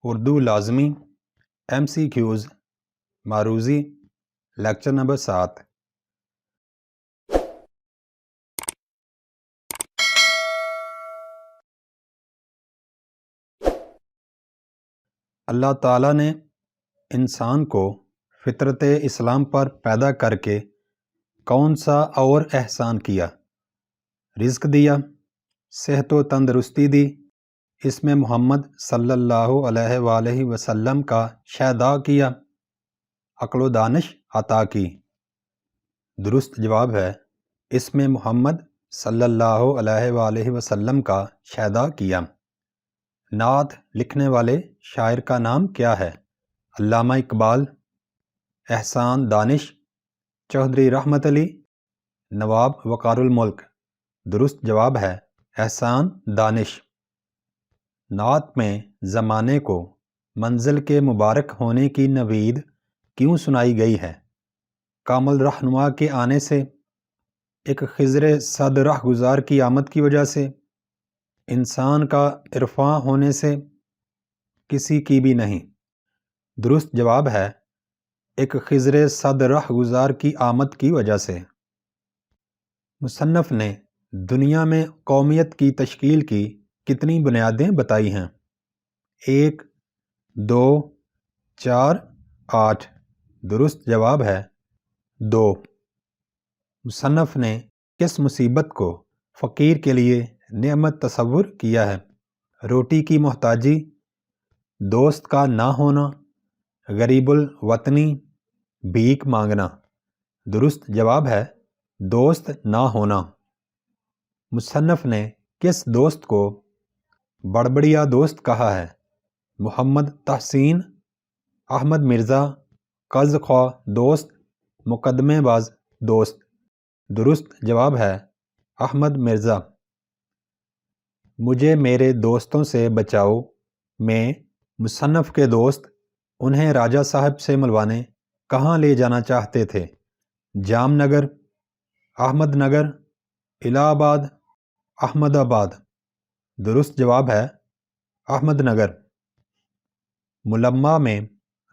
اردو لازمی MCQs معروضی lecture number 7۔ اللہ تعالیٰ نے انسان کو فطرت اسلام پر پیدا کر کے کون سا اور احسان کیا؟ رزق دیا، صحت و تندرستی دی، اس میں محمد صلی اللہ علیہ وآلہ وسلم کا شہدا کیا، عقل و دانش عطا کی۔ درست جواب ہے اس میں محمد صلی اللہ علیہ وآلہ وسلم کا شہدا کیا۔ نعت لکھنے والے شاعر کا نام کیا ہے؟ علامہ اقبال، احسان دانش، چودھری رحمت علی، نواب وقار الملک۔ درست جواب ہے احسان دانش۔ نعت میں زمانے کو منزل کے مبارک ہونے کی نوید کیوں سنائی گئی ہے؟ کامل رہنما کے آنے سے، ایک خضر صد رہ گزار کی آمد کی وجہ سے، انسان کا عرفاں ہونے سے، کسی کی بھی نہیں۔ درست جواب ہے ایک خضر صد رہ گزار کی آمد کی وجہ سے۔ مصنف نے دنیا میں قومیت کی تشکیل کی کتنی بنیادیں بتائی ہیں؟ 1، 2، 4، 8۔ درست جواب ہے 2۔ مصنف نے کس مصیبت کو فقیر کے لیے نعمت تصور کیا ہے؟ روٹی کی محتاجی، دوست کا نہ ہونا، غریب الوطنی، بھیک مانگنا۔ درست جواب ہے دوست نہ ہونا۔ مصنف نے کس دوست کو بڑبڑیا دوست کہا ہے؟ محمد تحسین، احمد مرزا، قرض خواہ دوست، مقدمے باز دوست۔ درست جواب ہے احمد مرزا۔ مجھے میرے دوستوں سے بچاؤ میں مصنف کے دوست انہیں راجہ صاحب سے ملوانے کہاں لے جانا چاہتے تھے؟ جام نگر، احمد نگر، الہ آباد، احمد آباد۔ درست جواب ہے احمد نگر۔ ملمہ میں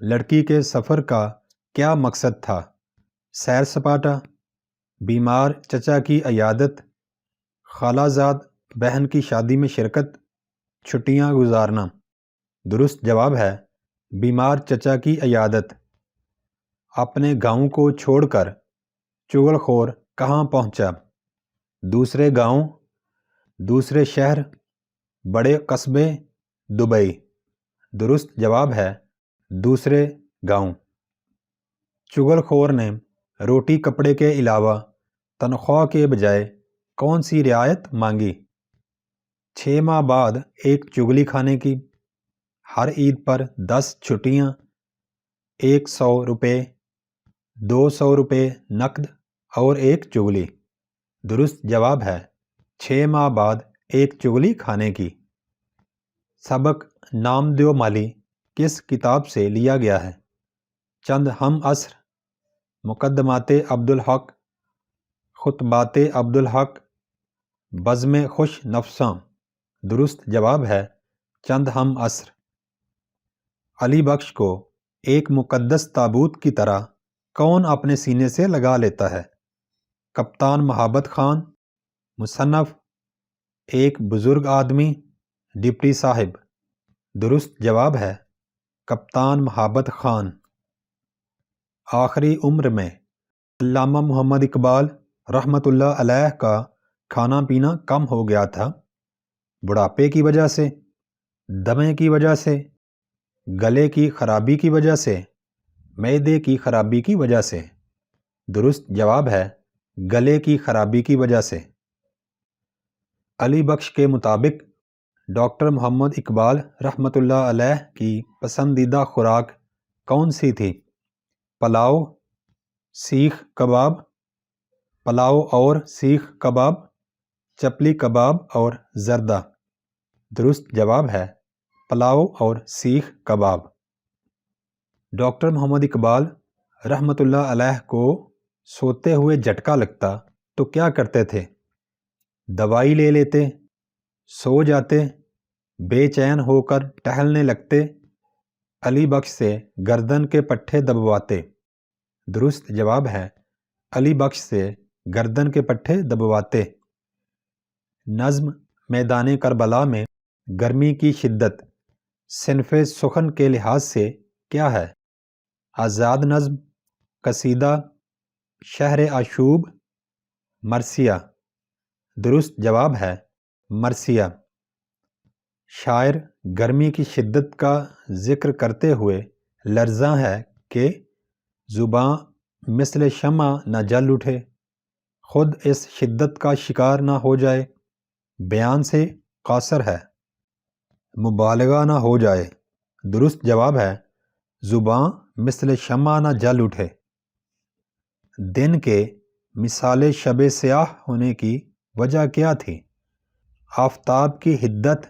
لڑکی کے سفر کا کیا مقصد تھا؟ سیر سپاٹا، بیمار چچا کی عیادت، خالہ زاد بہن کی شادی میں شرکت، چھٹیاں گزارنا۔ درست جواب ہے بیمار چچا کی عیادت۔ اپنے گاؤں کو چھوڑ کر چغل خور کہاں پہنچا؟ دوسرے گاؤں، دوسرے شہر، بڑے قصبے، دبئی۔ درست جواب ہے دوسرے گاؤں۔ چغل خور نے روٹی کپڑے کے علاوہ تنخواہ کے بجائے کون سی رعایت مانگی؟ 6 ماہ بعد ایک چگلی کھانے کی، ہر عید پر 10 چھٹیاں، 100 روپے، 200 روپے نقد اور ایک چگلی۔ درست جواب ہے 6 ماہ بعد ایک چگلی کھانے کی۔ سبق نام دیو مالی کس کتاب سے لیا گیا ہے؟ چند ہم عصر، مقدمات عبدالحق، خطبات عبدالحق، بزم خوش نفساں۔ درست جواب ہے چند ہم عصر۔ علی بخش کو ایک مقدس تابوت کی طرح کون اپنے سینے سے لگا لیتا ہے؟ کپتان محبت خان، مصنف، ایک بزرگ آدمی، ڈپٹی صاحب۔ درست جواب ہے کپتان محبت خان۔ آخری عمر میں علامہ محمد اقبال رحمۃ اللہ علیہ کا کھانا پینا کم ہو گیا تھا، بڑھاپے کی وجہ سے، دمے کی وجہ سے، گلے کی خرابی کی وجہ سے، معدے کی خرابی کی وجہ سے۔ درست جواب ہے گلے کی خرابی کی وجہ سے۔ علی بخش کے مطابق ڈاکٹر محمد اقبال رحمۃ اللہ علیہ کی پسندیدہ خوراک کون سی تھی؟ پلاؤ، سیخ کباب، پلاؤ اور سیخ کباب، چپلی کباب اور زردہ۔ درست جواب ہے پلاؤ اور سیخ کباب۔ ڈاکٹر محمد اقبال رحمۃ اللہ علیہ کو سوتے ہوئے جھٹکا لگتا تو کیا کرتے تھے؟ دوائی لے لیتے، سو جاتے، بے چین ہو کر ٹہلنے لگتے علی بخش سے گردن کے پٹھے دبواتے؟ درست جواب ہے علی بخش سے گردن کے پٹھے دبواتے۔ نظم میدان کربلا میں گرمی کی شدت صنف سخن کے لحاظ سے کیا ہے؟ آزاد نظم، قصیدہ، شہر آشوب، مرثیہ۔ درست جواب ہے مرثیہ۔ شاعر گرمی کی شدت کا ذکر کرتے ہوئے لرزاں ہے کہ زباں مثل شمع نہ جل اٹھے، خود اس شدت کا شکار نہ ہو جائے، بیان سے قاصر ہے، مبالغہ نہ ہو جائے۔ درست جواب ہے زباں مثل شمع نہ جل اٹھے۔ دن کے مثال شب سیاہ ہونے کی وجہ کیا تھی؟ آفتاب کی حدت،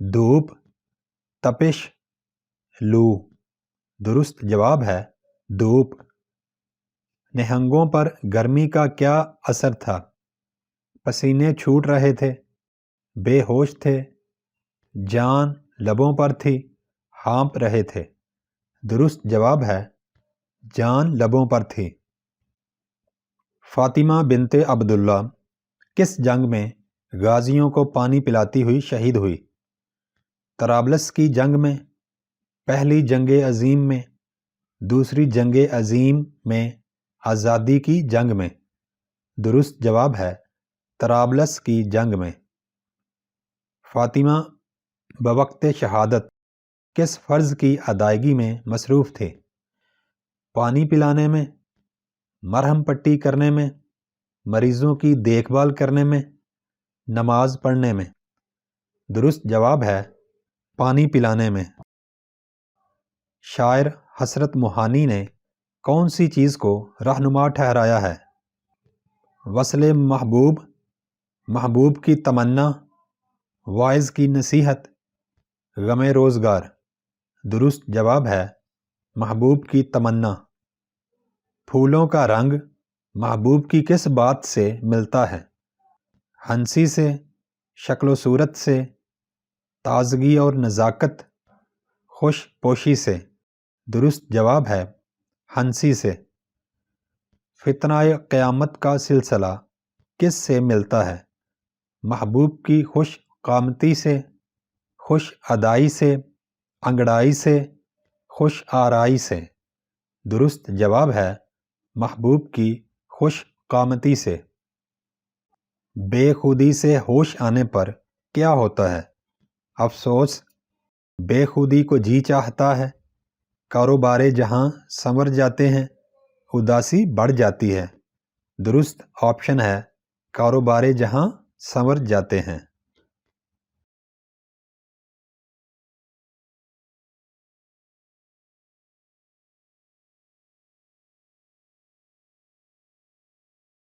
دھوپ، تپش، لو۔ درست جواب ہے دھوپ۔ نہنگوں پر گرمی کا کیا اثر تھا؟ پسینے چھوٹ رہے تھے، بے ہوش تھے، جان لبوں پر تھی، ہانپ رہے تھے۔ درست جواب ہے جان لبوں پر تھی۔ فاطمہ بنت عبداللہ کس جنگ میں غازیوں کو پانی پلاتی ہوئی شہید ہوئی؟ طرابلس کی جنگ میں، پہلی جنگ عظیم میں، دوسری جنگ عظیم میں، آزادی کی جنگ میں۔ درست جواب ہے طرابلس کی جنگ میں۔ فاطمہ بوقت شہادت کس فرض کی ادائیگی میں مصروف تھے؟ پانی پلانے میں، مرہم پٹی کرنے میں، مریضوں کی دیکھ بھال کرنے میں، نماز پڑھنے میں۔ درست جواب ہے پانی پلانے میں۔ شاعر حسرت موہانی نے کون سی چیز کو رہنما ٹھہرایا ہے؟ وصل محبوب، محبوب کی تمنا، واعظ کی نصیحت، غم روزگار۔ درست جواب ہے محبوب کی تمنا۔ پھولوں کا رنگ محبوب کی کس بات سے ملتا ہے؟ ہنسی سے، شکل و صورت سے، تازگی اور نزاکت، خوش پوشی سے۔ درست جواب ہے ہنسی سے۔ فتنہ قیامت کا سلسلہ کس سے ملتا ہے؟ محبوب کی خوش قامتی سے، خوش ادائی سے، انگڑائی سے، خوش آرائی سے۔ درست جواب ہے محبوب کی خوش قامتی سے۔ بے خودی سے ہوش آنے پر کیا ہوتا ہے؟ افسوس، بے خودی کو جی چاہتا ہے، کاروبار جہاں سنور جاتے ہیں، اداسی بڑھ جاتی ہے۔ درست آپشن ہے کاروبار جہاں سنور جاتے ہیں۔